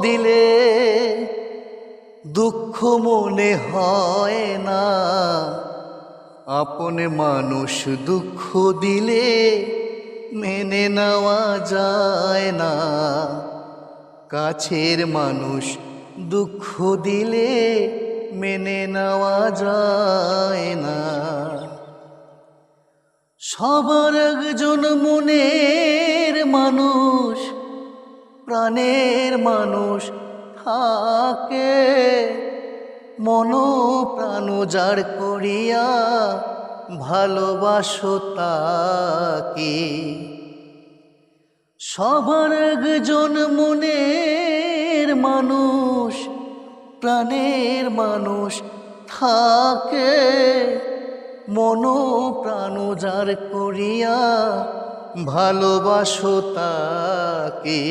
দিলে দুঃখ মনে হয় না, আপন মানুষ দুঃখ দিলে মেনে নেওয়া যায় না। কাছের মানুষ দুঃখ দিলে মেনে নেওয়া যায় না। সবার একজন মনের মানুষ, প্রাণের মানুষ থাকে, মন প্রাণ যার করিয়া ভালোবাসো তাকে। সবার একজন মনের মানুষ, প্রাণের মানুষ থাকে, মন প্রাণ যার করিয়া ভালোবাসো তাকে।